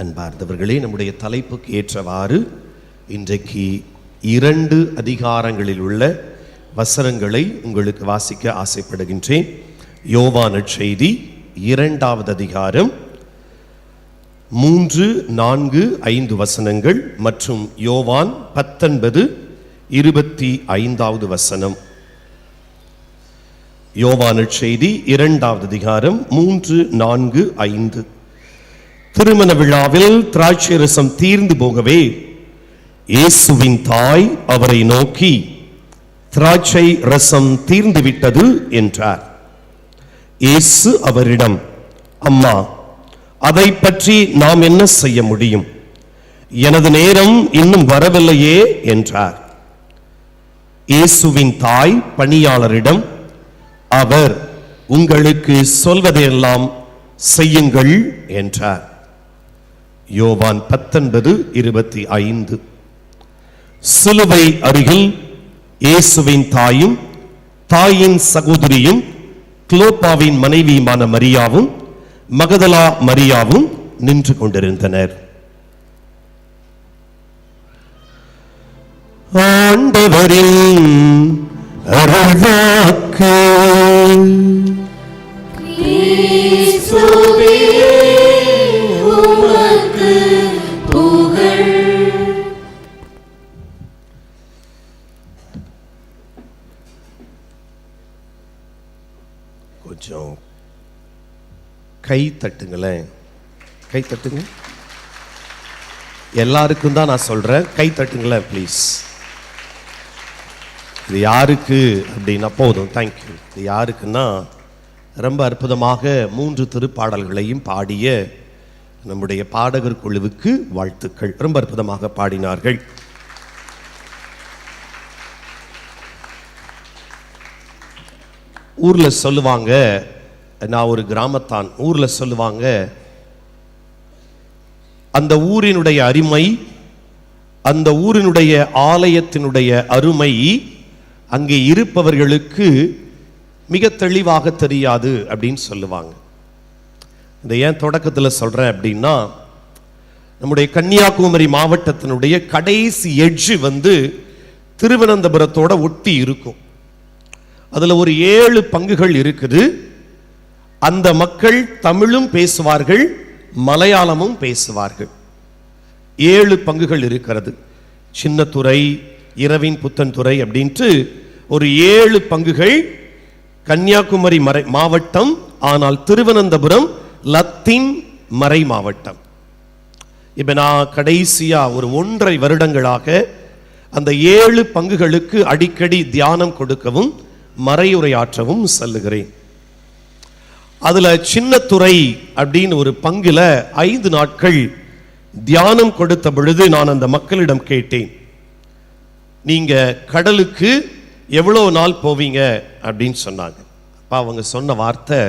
அன்பார்ந்தவர்களே, நம்முடைய தலைப்புக்கு ஏற்றவாறு இன்றைக்கு 2 அதிகாரங்களில் உள்ள வசனங்களை உங்களுக்கு வாசிக்க ஆசைப்படுகின்றேன். யோவான் நற்செய்தி 2வது அதிகாரம் 3, 4, 5 வசனங்கள் மற்றும் யோவான் 19, 25வது வசனம். யோவான் நற்செய்தி 2வது அதிகாரம் 3, 4, 5. திருமண விழாவில் திராட்சை ரசம் தீர்ந்து போகவே இயேசுவின் தாய் அவரை நோக்கி, திராட்சை ரசம் தீர்ந்து விட்டது என்றார். இயேசு அவரிடம், அம்மா, அதை பற்றி நாம் என்ன செய்ய முடியும்? எனது நேரம் இன்னும் வரவில்லையே என்றார். இயேசுவின் தாய் பணியாளரிடம், அவர் உங்களுக்கு சொல்வதையெல்லாம் செய்யுங்கள் என்றார். யோவான் 19, 25. சிலுவை அருகில் இயேசுவின் தாயும் தாயின் சகோதரியும் கிலோப்பாவின் மனைவியுமான மரியாவும் மகதலா மரியாவும் நின்று கொண்டிருந்தனர். ஆண்டவரின் அருள்வாக்கு. கொஞ்சம் கை தட்டுங்களேன், கை தட்டுங்க. எல்லாருக்கும் தான் நான் சொல்றேன், கை தட்டுங்களேன் ப்ளீஸ். இது யாருக்கு அப்படின்னா போதும், தேங்க்யூ. இது யாருக்குன்னா, ரொம்ப அற்புதமாக 3 திருப்பாடல்களையும் பாடிய நம்முடைய பாடகர் குழுவுக்கு வாழ்த்துக்கள். ரொம்ப அற்புதமாக பாடினார்கள். ஊர்ல சொல்லுவாங்க, நான் ஒரு கிராமத்தான், ஊர்ல சொல்லுவாங்க, அந்த ஊரினுடைய அருமை, அந்த ஊரினுடைய ஆலயத்தினுடைய அருமை அங்கே இருப்பவர்களுக்கு மிக தெளிவாக தெரியாது அப்படின்னு சொல்லுவாங்க. இதை ஏன் தொடக்கத்தில் சொல்றேன் அப்படின்னா, நம்முடைய கன்னியாகுமரி மாவட்டத்தினுடைய கடைசி எட்ஜ் திருவனந்தபுரத்தோட ஒட்டி இருக்கும். அதுல ஒரு 7 பங்குகள் இருக்குது. அந்த மக்கள் தமிழும் பேசுவார்கள், மலையாளமும் பேசுவார்கள். 7 பங்குகள் இருக்கிறது. சின்னத்துறை, இரவின் புத்தன்துறை அப்படின்ட்டு ஒரு 7 பங்குகள் கன்னியாகுமரி மாவட்டம். ஆனால் திருவனந்தபுரம் லத்தீன் மறை மாவட்டம். இப்ப நான் கடைசியா ஒரு 1.5 வருடங்களாக அந்த 7 பங்குகளுக்கு அடிக்கடி தியானம் கொடுக்கவும் மறையுரையாற்றவும் செல்லுகிறேன். அதுல சின்னத்துறை அப்படின்னு ஒரு பங்குல 5 நாட்கள் தியானம் கொடுத்த பொழுது நான் அந்த மக்களிடம் கேட்டேன், நீங்க கடலுக்கு எவ்வளவு நாள் போவீங்க அப்படின்னு சொன்னாங்க. அப்ப அவங்க சொன்ன வார்த்தை,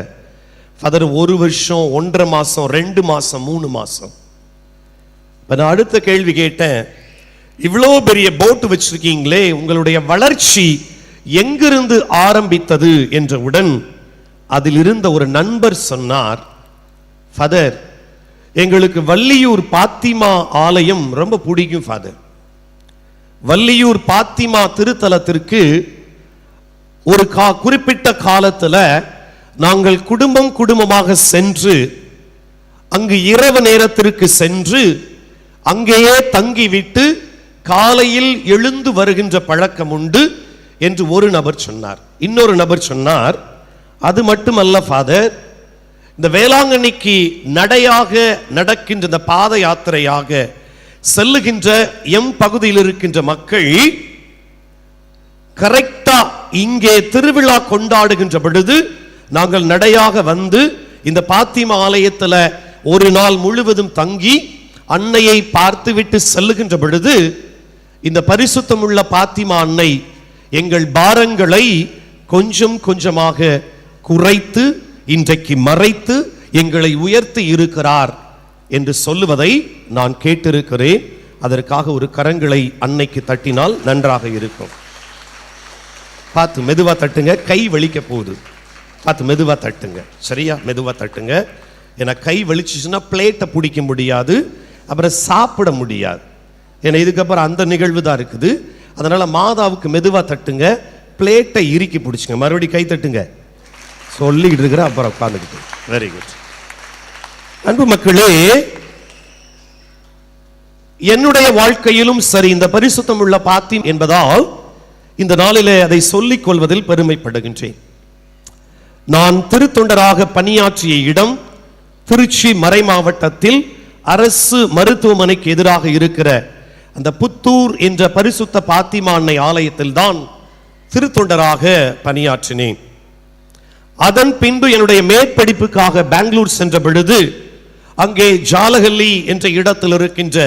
ஃபாதர் 1 வருஷம், 1.5 மாசம், 2 மாசம், 3 மாசம். நான் அடுத்த கேள்வி கேட்டேன், இவ்வளோ பெரிய போட் வச்சிருக்கீங்களே, உங்களுடைய வளர்ச்சி எங்கிருந்து ஆரம்பித்தது என்றவுடன் அதில் இருந்த ஒரு நண்பர் சொன்னார், ஃபாதர், எங்களுக்கு வள்ளியூர் பாத்திமா ஆலயம் ரொம்ப பிடிக்கும் ஃபாதர். வள்ளியூர் பாத்திமா திருத்தலத்திற்கு ஒரு குறிப்பிட்ட காலத்துல நாங்கள் குடும்பமாக சென்று அங்கு இரவு நேரத்திற்கு சென்று அங்கேயே தங்கிவிட்டு காலையில் எழுந்து வருகின்ற பழக்கம் உண்டு என்று ஒரு நபர் சொன்னார். இன்னொரு நபர் சொன்னார், அது மட்டுமல்ல ஃபாதர், இந்த வேளாங்கண்ணிக்கு நடையாக நடக்கின்ற இந்த பாத யாத்திரையாக செல்லுகின்ற எம் பகுதியில் இருக்கின்ற மக்கள் கரெக்டா இங்கே திருவிழா கொண்டாடுகின்ற பொழுது நாங்கள் நடையாக இந்த பாத்திமா ஆலயத்துல ஒரு நாள் முழுவதும் தங்கி அன்னையை பார்த்துவிட்டு செல்லுகின்ற பொழுது இந்த பரிசுத்தம் உள்ள பாத்திமா அன்னை எங்கள் பாரங்களை கொஞ்சம் கொஞ்சமாக குறைத்து இன்றைக்கு மறைத்து எங்களை உயர்த்தி இருக்கிறார் என்று சொல்லுவதை நான் கேட்டிருக்கிறேன். அதற்காக ஒரு கரங்களை அன்னைக்கு தட்டினால் நன்றாக இருக்கும். பார்த்து மெதுவா தட்டுங்க, கை வலிக்க போகுது. பார்த்து மெதுவா தட்டுங்க, சரியா? மெதுவா தட்டுங்க. ஏன்னா கை வலிச்சுச்சுன்னா பிளேட்டை பிடிக்க முடியாது, அப்புறம் சாப்பிட முடியாது. ஏன்னா இதுக்கப்புறம் அந்த நிகழ்வு தான் இருக்குது. அதனால மாதாவுக்கு மெதுவாக தட்டுங்க, பிளேட்டை இறுக்கி பிடிச்சுங்க, மறுபடியும் கை தட்டுங்க சொல்லிக்கிட்டு இருக்கிற, அப்புறம் உட்காந்துக்கிட்டு. Very good. அன்பு மக்களே, என்னுடைய வாழ்க்கையிலும் சரி இந்த பரிசுத்தம் உள்ள பாத்தி என்பதால் இந்த நாளிலே அதை சொல்லிக் கொள்வதில் பெருமைப்படுகின்றேன். நான் திருத்தொண்டராக பணியாற்றிய இடம் திருச்சி மறை மாவட்டத்தில் அரசு மருத்துவமனைக்கு எதிராக இருக்கிற அந்த புத்தூர் என்ற பரிசுத்த பாத்திமா அன்னை ஆலயத்தில் தான் திருத்தொண்டராக பணியாற்றினேன். அதன் பின்பு என்னுடைய மேற்படிப்புக்காக பெங்களூர் சென்ற பொழுது அங்கே ஜாலஹல்லி என்ற இடத்தில் இருக்கின்ற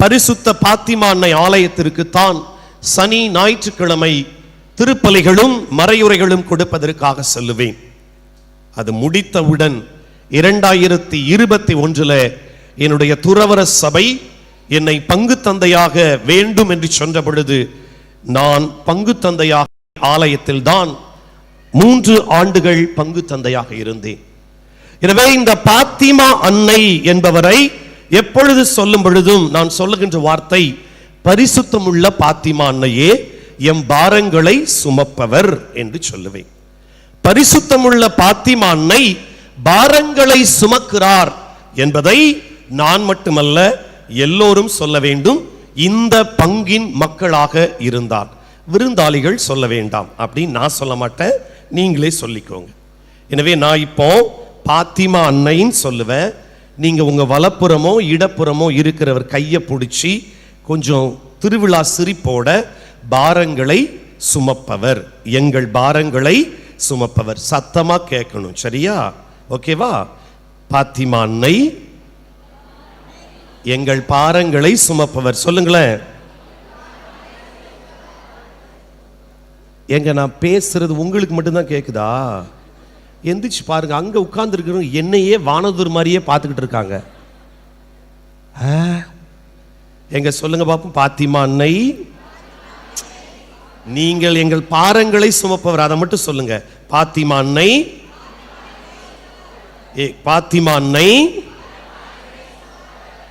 பரிசுத்த பாத்திமா அன்னை ஆலயத்திற்கு தான் சனி ஞாயிற்றுக்கிழமை திருப்பலிகளும் மறையுரைகளும் கொடுப்பதற்காக செல்லுவேன். அது முடித்தவுடன் 2021 என்னுடைய துறவர சபை என்னை பங்கு தந்தையாக வேண்டும் என்று சொன்ன பொழுது நான் பங்கு தந்தையாக ஆலயத்தில் தான் 3 ஆண்டுகள் பங்கு தந்தையாக இருந்தேன். எனவே இந்த பாத்திமா அன்னை என்பவரை எப்பொழுது சொல்லும் பொழுதும் நான் சொல்லுகின்ற வார்த்தை, பரிசுத்தமுள்ள பாத்திமா அன்னையே எம் பாரங்களை சுமப்பவர் என்று சொல்லுவேன். பரிசுத்தமுள்ள பாத்திமா அன்னை பாரங்களை சுமக்கிறார் என்பதை நான் மட்டுமல்ல எல்லோரும் சொல்ல வேண்டும். இந்த பங்கின் மக்களாக இருந்தால் விருந்தாளிகள் சொல்ல வேண்டாம் அப்படின்னு நான் சொல்ல மாட்டேன், நீங்களே சொல்லிக்கோங்க. எனவே நான் இப்போ பாத்திமா அன்னைன்னு சொல்லுவேன். நீங்க உங்க வலப்புறமோ இடப்புறமோ இருக்கிறவர் கையை பிடிச்சி கொஞ்சம் திருவிழா சிரிப்போட பாரங்களை சுமப்பவர், எங்கள் பாரங்களை சுமப்பவர் சத்தமா கேட்கணும், சரியா? ஓகேவா? பாத்திமா அன்னை எங்கள் பாரங்களை சுமப்பவர் சொல்லுங்களேன். எங்க நான் பேசுறது உங்களுக்கு மட்டும்தான் கேக்குதா? எந்திரிச்சு பாருங்க, அங்க உட்கார்ந்து இருக்கிறவங்க என்னையே வானதூர் மாதிரியே பார்த்துக்கிட்டு இருக்காங்க. எங்க சொல்லுங்க பாப்போம். பாத்திமா அன்னை நீங்கள் எங்கள் பாரங்களை சுமப்பவர், அதை மட்டும் சொல்லுங்க. பாத்திமா அன்னை, பாத்திமா அன்னை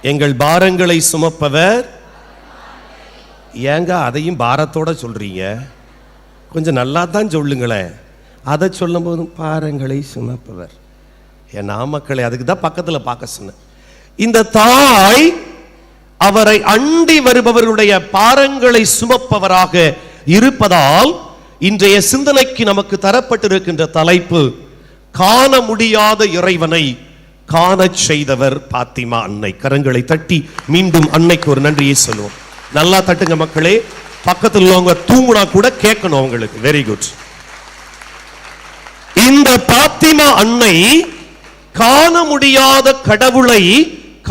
எங்கள் பாரங்களை சுமப்பவர். ஏங்க அதையும் பாரத்தோட சொல்றீங்க? கொஞ்சம் நல்லா தான் சொல்லுங்களேன். அதை சொல்லும் போதும் பாரங்களை சுமப்பவர். என் நாமக்களை அதுக்கு தான் பக்கத்தில் பார்க்க சொன்னேன். இந்த தாய் அவரை அண்டி வருபவர்களுடைய பாரங்களை சுமப்பவராக இருப்பதால் இன்றைய சிந்தனைக்கு நமக்கு தரப்பட்டிருக்கின்ற தலைப்பு, காண முடியாத இறைவனை காண செய்தவர் பாத்திமா அன்னை. கரங்களை தட்டி மீண்டும் அன்னைக்கு ஒரு நன்றியை சொல்லுவோம். நல்லா தட்டுங்க மக்களே. பக்கத்தில் உள்ளவங்க தூங்குனா கூட கேட்கணும் அவங்களுக்கு. Very good. இந்த பாத்திமா அன்னை காண முடியாத கடவுளை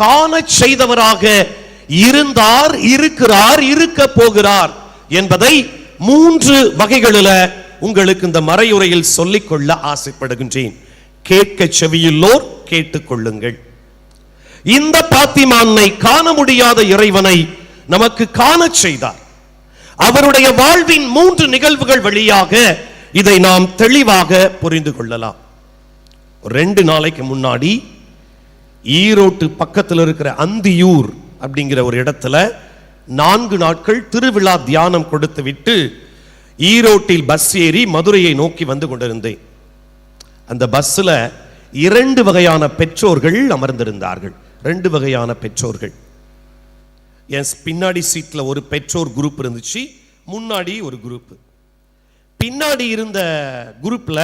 காண செய்தவராக இருந்தார், இருக்கிறார், இருக்க போகிறார் என்பதை 3 வகைகளில் உங்களுக்கு இந்த மறையுரையில் சொல்லிக்கொள்ள ஆசைப்படுகின்றேன். கேட்க செவியுள்ளோர் கேட்டுக்கொள்ளுங்கள். இந்த பாத்திமா அன்னை காண முடியாத இறைவனை நமக்கு காண செய்தார். அவருடைய வாழ்வின் 3 நிகழ்வுகள் வழியாக இதை நாம் தெளிவாக புரிந்து கொள்ளலாம். 2 நாளைக்கு முன்னாடி ஈரோட்டு பக்கத்தில் இருக்கிற அந்தியூர் அப்படிங்கிற ஒரு இடத்துல 4 நாட்கள் திருவிழா தியானம் கொடுத்து விட்டு ஈரோட்டில் பஸ் ஏறி மதுரையை நோக்கி வந்து கொண்டிருந்தேன். அந்த பஸ்ல 2 வகையான பெற்றோர்கள் அமர்ந்திருந்தார்கள். 2 வகையான பெற்றோர்கள். என் பின்னாடி சீட்ல ஒரு பெற்றோர் குரூப் இருந்துச்சு, முன்னாடி ஒரு குரூப். பின்னாடி இருந்த குரூப்ல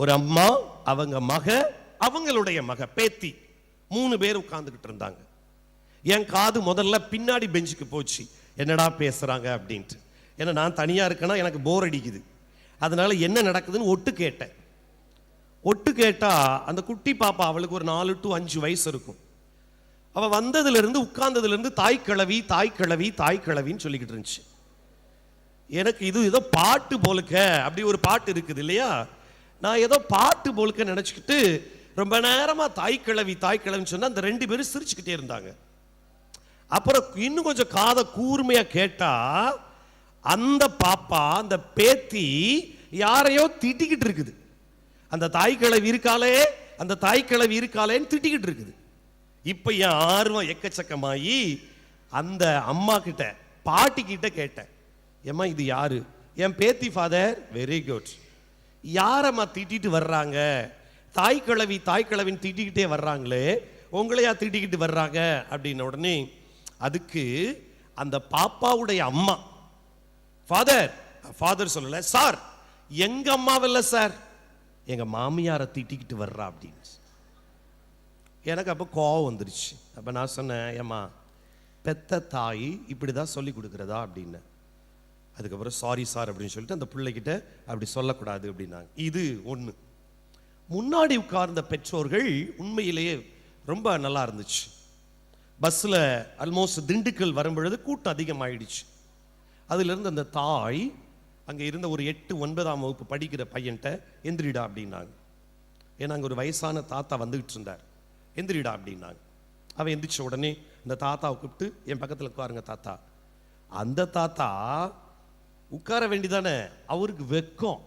ஒரு அம்மா, அவங்க மக, அவங்களுடைய மக, பேத்தி, 3 பேர் உட்கார்ந்துகிட்டு இருந்தாங்க. என் காது முதல்ல பின்னாடி பெஞ்சுக்கு போச்சு, என்னடா பேசுறாங்க அப்படின்ட்டு. ஏன்னா நான் தனியா இருக்கேன்னா எனக்கு போர் அடிக்குது. அதனால என்ன நடக்குதுன்னு ஒட்டு கேட்டேன். ஒட்டு கேட்டா அந்த குட்டி பாப்பா, அவளுக்கு ஒரு 4 to 5 வயசு இருக்கும். அவ வந்ததுல இருந்து உட்கார்ந்ததுல இருந்து தாய் கிழவி தாய் கிழவி தாய் கிழவின்னு சொல்லிக்கிட்டு இருந்துச்சு. எனக்கு இது ஏதோ பாட்டு போலுக்க, அப்படி ஒரு பாட்டு இருக்குது இல்லையா, நான் ஏதோ பாட்டு போலுக்க நினைச்சுக்கிட்டு ரொம்ப நேரமா தாய் கிழவின்னு சொன்னா அந்த 2 பேரும் சிரிச்சுக்கிட்டே இருந்தாங்க. அப்புறம் இன்னும் கொஞ்சம் காதை கூர்மையா கேட்டா அந்த பாப்பா, அந்த பேத்தி யாரையோ திட்டிக்கிட்டு இருக்குது. அந்த தாய் கிழவி இருக்காளே அந்த தாய்க்கிழவி இருக்காளேன்னு திட்டிக்கிட்டு இருக்குது. இப்ப என் ஆர்வம் எக்கச்சக்கமாயி அந்த அம்மா கிட்ட பாட்டி கிட்ட கேட்டேன், ஏம்மா இது யாரு? என் பேத்தி ஃபாதர். Very good. யாரம்மா திட்டிட்டு வர்றாங்க? தாய்க்கிழவின்னு திட்டிக்கிட்டே வர்றாங்களே, உங்களையா திட்டிக்கிட்டு வர்றாங்க அப்படின்ன உடனே அதுக்கு அந்த பாப்பாவுடைய அம்மா ஃபாதர் சொல்லல, சார் எங்க அம்மாவில்ல சார், எங்க மாமியாரை திட்டிக்கிட்டு வர்றா அப்படின்னு. எனக்கு அப்போ கோவம் வந்துருச்சு. அப்போ நான் சொன்னேன், ஏம்மா பெத்த தாய் இப்படிதான் சொல்லி கொடுக்குறதா அப்படின்னு. அதுக்கப்புறம் சாரி சார் அப்படின்னு சொல்லிட்டு அந்த பிள்ளைகிட்ட அப்படி சொல்லக்கூடாது அப்படின்னாங்க. இது ஒன்று. முன்னாடி உட்கார்ந்த பெற்றோர்கள் உண்மையிலேயே ரொம்ப நல்லா இருந்துச்சு. பஸ்ஸில் ஆல்மோஸ்ட் திண்டுக்கல் வரும்பொழுது கூட்டம் அதிகமாயிடுச்சு. அதிலிருந்து அந்த தாய் அங்கே இருந்த ஒரு 8, 9ஆம் வகுப்பு படிக்கிற பையன்ட்ட எந்திரிடா அப்படின்னாங்க. ஏன்னா அங்கே ஒரு வயசான தாத்தா வந்துகிட்டு இருந்தார். எந்திரிடா அப்படின்னாங்க. அவன் எந்திரிச்ச உடனே அந்த தாத்தாவை கூப்பிட்டு, என் பக்கத்தில் உட்காருங்க தாத்தா. அந்த தாத்தா உட்கார வேண்டிதானே, அவருக்கு வெக்கம்.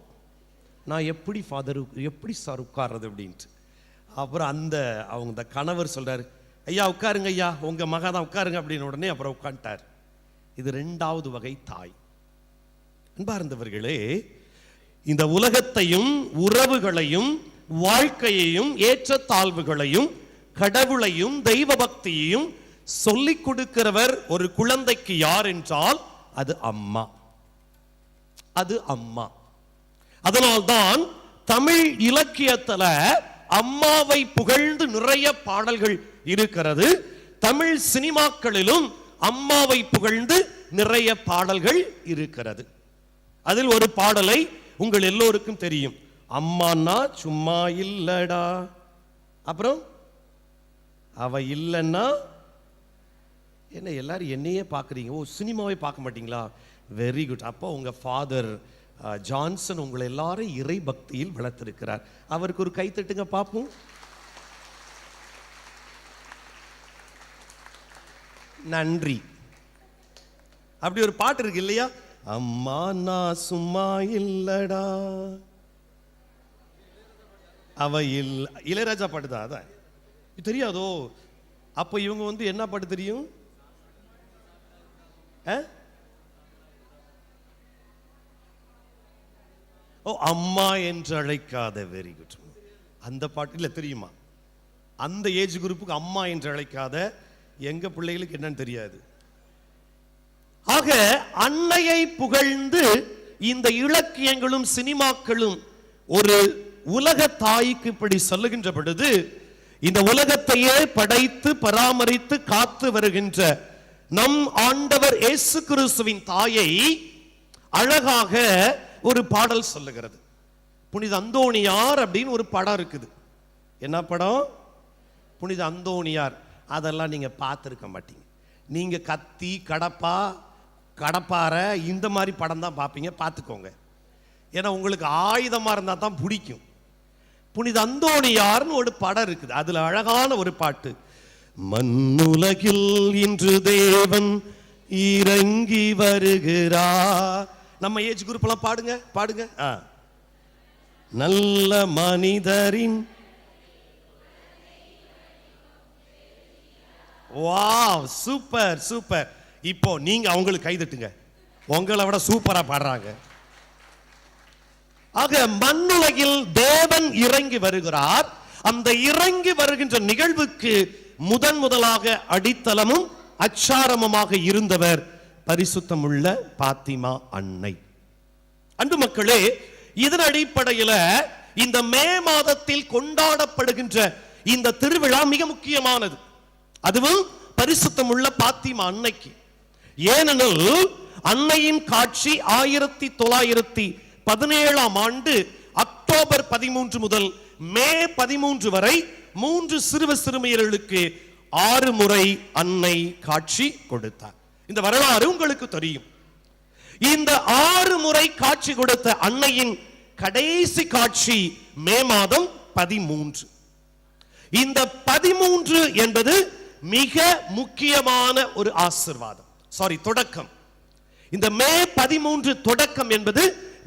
நான் எப்படி ஃபாதர், எப்படி சார் உட்கார்றது அப்படின்ட்டு. அப்புறம் அவங்க கணவர் சொல்றாரு, ஐயா உட்காருங்க ஐயா, உங்க மகா தான் உட்காருங்க அப்படின்னு. உடனே அப்புறம் உட்காந்துட்டார். இது 2வது வகை தாய். அன்பார்ந்தவர்களே, இந்த உலகத்தையும் உறவுகளையும் வாழ்க்கையையும் ஏற்றத்தாழ்வுகளையும் கடவுளையும் தெய்வ பக்தியையும் சொல்லிக் கொடுக்கிறவர் ஒரு குழந்தைக்கு யார் என்றால் அது அம்மா. அது அம்மா. அதனால்தான் தமிழ் இலக்கியத்துல அம்மாவை புகழ்ந்து நிறைய பாடல்கள் இருக்கிறது. தமிழ் சினிமாக்களிலும் அம்மாவை புகழ்ந்து நிறைய பாடல்கள் இருக்கிறது. அதில் ஒரு பாடலை உங்கள் எல்லோருக்கும் தெரியும், அம்மானா சும்மா இல்லடா, அப்புறம் அவ இல்லைன்னா என்ன. எல்லாரும் என்னையே பார்க்குறீங்க, ஓ சினிமாவை பார்க்க மாட்டீங்களா? Very good. அப்போ உங்க ஃபாதர் ஜான்சன் உங்களை எல்லாரும் இறை பக்தியில் வளர்த்திருக்கிறார். அவருக்கு ஒரு கை தட்டுங்க பார்ப்போம். நன்றி. அப்படி ஒரு பாட்டு இருக்கு இல்லையா, அம்மா நான் சும்மா இல்லடா, அவ இல்ல. இளையராஜா பாட்டு தான். அதான் தெரியாதோ? அப்ப இவங்க என்ன பாட்டு தெரியும்? ஓ அம்மா என்று அழைக்காத. Very good. அந்த பாட்டு இல்ல தெரியுமா? அந்த ஏஜ் குரூப்புக்கு அம்மா என்று அழைக்காத. எங்க பிள்ளைகளுக்கு என்னன்னு தெரியாது. ஆக அன்னையை புகழ்ந்து இந்த இலக்கியங்களும் சினிமாக்களும் ஒரு உலக தாய்க்கு இப்படி சொல்லுகின்ற பொழுது, இந்த உலகத்தையே படைத்து பராமரித்து காத்து வருகின்ற நம் ஆண்டவர் இயேசு கிறிஸ்துவின் தாயை அழகாக ஒரு பாடல் சொல்லுகிறது. புனித அந்தோணியார் அப்படின்னு ஒரு படம் இருக்குது. என்ன படம்? புனித அந்தோணியார். அதெல்லாம் நீங்க பார்த்திருக்க மாட்டீங்க. நீங்க கத்தி, கடப்பாரை இந்த மாதிரி படம் தான் பார்ப்பீங்க. பார்த்துக்கோங்க. ஏன்னா உங்களுக்கு ஆயுதமா இருந்தா தான் பிடிக்கும். புனித அந்தோணியார்னு ஒரு படம் இருக்குது. அதுல அழகான ஒரு பாட்டு, மண்ணுலகில் இன்று தேவன் இறங்கி வருகிறார். நம்ம ஏஜ் குரூப் எல்லாம் பாடுங்க. நல்ல மனிதரின். Wow, super super. இப்போ நீங்க அவங்களுக்கு கைதட்டுங்க, உங்களை விட சூப்பரா பாடுறாங்க. ஆக மண்ணுலகில் தேவன் இறங்கி வருகிறார். அந்த இறங்கி வருகின்ற நிகழ்வுக்கு முதலாக அடித்தளமும் அச்சாரமுமாக இருந்தவர் பரிசுத்தமுள்ள பாத்திமா அன்னை. அன்பு மக்களே, இதன் அடிப்படையில் இந்த மே மாதத்தில் கொண்டாடப்படுகின்ற இந்த திருவிழா மிக முக்கியமானது. அதுவும் பரிசுத்தமுள்ள பாத்திமா அன்னைக்கு. ஏனெனில் அன்னையின் காட்சி 1917ஆம் ஆண்டு அக்டோபர் 13 முதல் மே 13 வரை 3 சிறுமியர்களுக்கு 6 முறை அன்னை காட்சி கொடுத்தார். இந்த வரலாறு உங்களுக்கு தெரியும். இந்த 6 முறை காட்சி கொடுத்த அன்னையின் கடைசி காட்சி மே மாதம் 13. இந்த 13 என்பது மிக முக்கியமான ஒரு ஆசீர்வாதம். தொடக்கம். இந்த மே 13 தொடக்கம் என்பது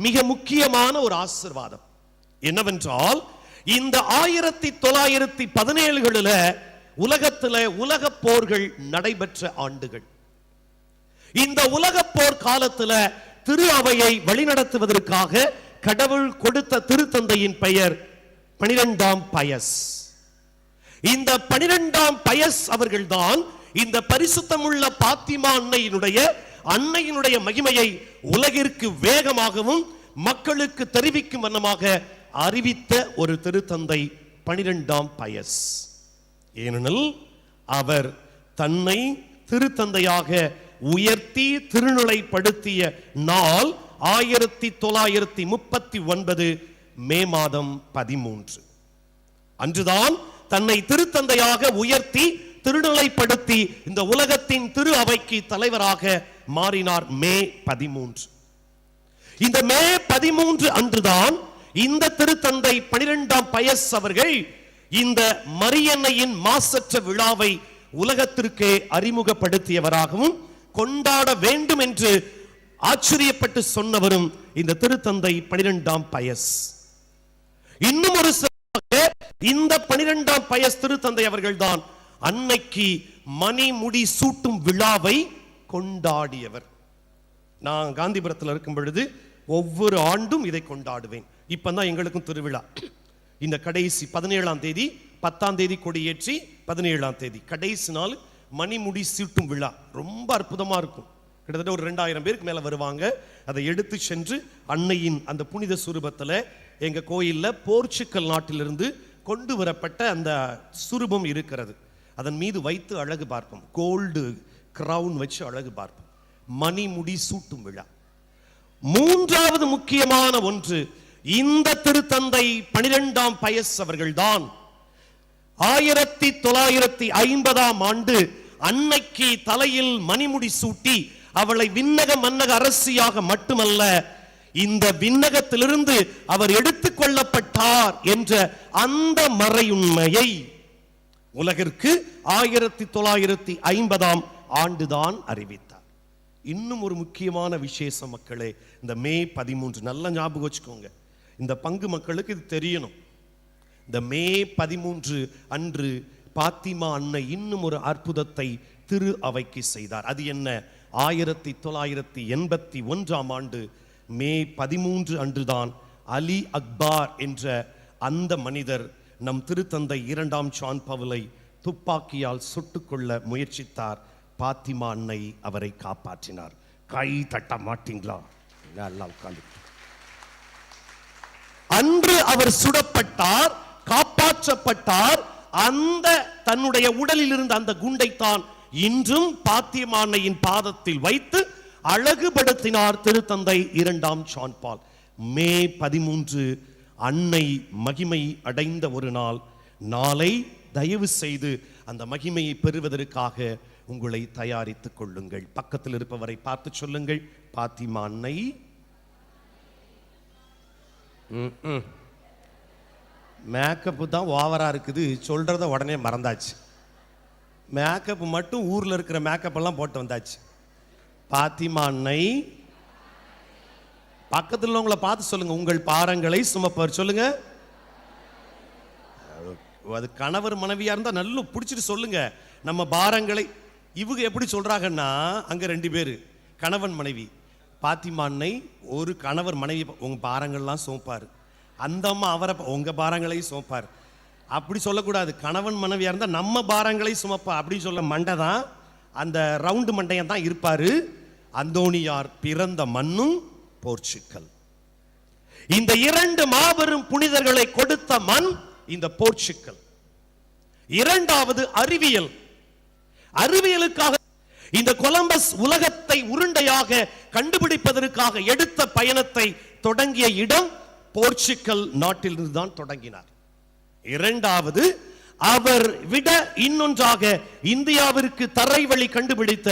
மிக முக்கியமான ஒரு ஆசீர்வாதம். என்னவென்றால், இந்த 1917களில் உலகத்தில் உலக போர்கள் நடைபெற்ற ஆண்டுகள். இந்த உலக போர் காலத்தில் திரு அவையை வழிநடத்துவதற்காக கடவுள் கொடுத்த திருத்தந்தையின் பெயர் 12ஆம் பயஸ். இந்த 12ஆம் பயஸ் அவர்கள்தான் இந்த பரிசுத்தமுள்ள பாத்திமா அன்னையினுடைய மகிமையை உலகிற்கு வேகமாகவும் மக்களுக்கு தெரிவிக்கும் வண்ணமாக அறிவித்த ஒரு திருத்தந்தை 12ஆம் பயஸ். ஏனெனில் அவர் தன்னை திருத்தந்தையாக உயர்த்தி திருநிலைப்படுத்திய நாள் 1939 மே மாதம் 13 அன்றுதான் தன்னை திருத்தந்தையாக உயர்த்தி திருநிலைப்படுத்தி இந்த உலகத்தின் திரு அவைக்கு தலைவராக மாறினார். மே 13. இந்த மே 13 அன்றுதான் இந்த திருத்தந்தை 12ஆம் பயஸ் அவர்கள் இந்த மரியன்னையின் மாசற்ற விழாவை உலகத்திற்கே அறிமுகப்படுத்தியவராகவும் கொண்டாட வேண்டும் என்று ஆச்சரியப்பட்டு சொன்னவரும் இந்த திருத்தந்தை 12ஆம் பயஸ். இன்னும் ஒரு இந்த 12ஆம் பயஸ் திருத்தந்தை அவர்கள்தான் அன்னைக்கு மணிமுடி சூட்டும் விழாவை கொண்டாடியவர். நான் காந்திபுரத்தில் இருக்கும் பொழுது ஒவ்வொரு ஆண்டும் இதை கொண்டாடுவேன். இப்பதான் எங்களுக்கும் திருவிழா. இந்த கடைசி 17ஆம் தேதி 10ஆம் தேதி கொடியேற்றி 17ஆம் தேதி கடைசி நாள் மணிமுடி சூட்டும் விழா ரொம்ப அற்புதமா இருக்கும். கிட்டத்தட்ட ஒரு 2000 பேருக்கு மேல வருவாங்க. அதை எடுத்து சென்று அன்னையின் அந்த புனித சுரூபத்தில் எங்க கோயில்ல போர்ச்சுகல் நாட்டிலிருந்து கொண்டு வரப்பட்ட அந்த சுரூபம் இருக்கிறது. அதன் மீது வைத்து அழகு பார்ப்போம். கோல்டு கிரவுன் வச்சு அழகு பார்ப்போம். மணிமுடி சூட்டும் விழா. மூன்றாவது முக்கியமான ஒன்று, இந்த திருத்தந்தை 12ஆம் பயஸ் அவர்கள்தான் 1950ஆம் ஆண்டு அன்னைக்கு தலையில் மணிமுடி சூட்டி அவளை விண்ணக மன்னக அரசியாக மட்டுமல்ல, இந்த விண்ணகத்திலிருந்து அவர் எடுத்துக் கொள்ளப்பட்டார் என்ற அந்த மறையுண்மையை உலகிற்கு 1950ஆம் ஆண்டுதான் அறிவித்தார். இன்னும் ஒரு முக்கியமான விசேஷம் மக்களே, இந்த மே 13 நல்ல ஞாபகம் வச்சுக்கோங்க. இந்த பங்கு மக்களுக்கு இது தெரியணும். இந்த மே 13 அன்று பாத்திமா அன்னை இன்னும் ஒரு அற்புதத்தை திரு அவைக்கு செய்தார். அது என்ன? 1981ஆம் ஆண்டு மே 13 அன்றுதான் அலி அக்பார் என்ற அந்த மனிதர் நம் திருத்தந்தை 2ஆம் ஜான் பவுலை துப்பாக்கியால் சுட்டுக்கொள்ள முயற்சித்தார். பாத்திமா அன்னை அவரை காப்பாற்றினார். கை தட்ட மாட்டீங்களா? நல்லா உட்கார்ந்து. அன்று அவர் சுடப்பட்டார், காப்பாற்றப்பட்டார். அந்த தன்னுடைய உடலில் இருந்த அந்த குண்டைத்தான் இன்றும் பாத்திமா அன்னையின் பாதத்தில் வைத்து அழகுபடுத்தினார் திருத்தந்தை 2ஆம் ஜான் பால். மே 13 அன்னை மகிமை அடைந்த ஒரு நாள். நாளை தயவு செய்து அந்த மகிமையை பெறுவதற்காக உங்களை தயாரித்துக் கொள்ளுங்கள். பக்கத்தில் இருப்பவரை பார்த்து சொல்லுங்கள், பாத்திமா அன்னை மேக்கப் தான் ஓவரா இருக்குது, சொல்றத உடனே மறந்தாச்சு. மேக்கப் மட்டும் ஊர்ல இருக்கிற மேக்கப் எல்லாம் போட்டு வந்தாச்சு. பாத்திமா அன்னை பக்கத்தில் உள்ளவங்களை பார்த்து சொல்லுங்க, உங்கள் பாரங்களை சுமப்பவர். சொல்லுங்க. அது கணவர் மனைவியா இருந்தா நல்லா பிடிச்சிட்டு சொல்லுங்க, நம்ம பாரங்களை. இவங்க எப்படி சொல்றாங்கன்னா, அங்க 2 பேரு கணவன் மனைவி. பாத்திமா அன்னை ஒரு கணவர் மனைவி உங்க பாரங்கள்லாம் சுமப்பாரு, அந்த அம்மா அவரை உங்க பாரங்களை சுமப்பார். அப்படி சொல்லக்கூடாது. கணவன் மனைவியா இருந்தா நம்ம பாரங்களை சுமப்பா அப்படின்னு சொல்ல மண்டை தான், அந்த ரவுண்டு மண்டையன் தான் இருப்பாரு. அந்தோனியார் பிறந்த மண்ணும் போர்ச்சுகல். இந்த 2 மாபெரும் புனிதர்களை கொடுத்த மண் இந்த போர்ச்சுகல். இரண்டாவது அறிவியல். அறிவியலுக்காக இந்த கொலம்பஸ் உலகத்தை உருண்டையாக கண்டுபிடிப்பதற்காக எடுத்த பயணத்தை தொடங்கிய இடம் போர்ச்சுகல் நாட்டிலிருந்து தான் தொடங்கினார். இரண்டாவது, அவர் விட இன்னொன்றாக இந்தியாவிற்கு தரை வழி கண்டுபிடித்த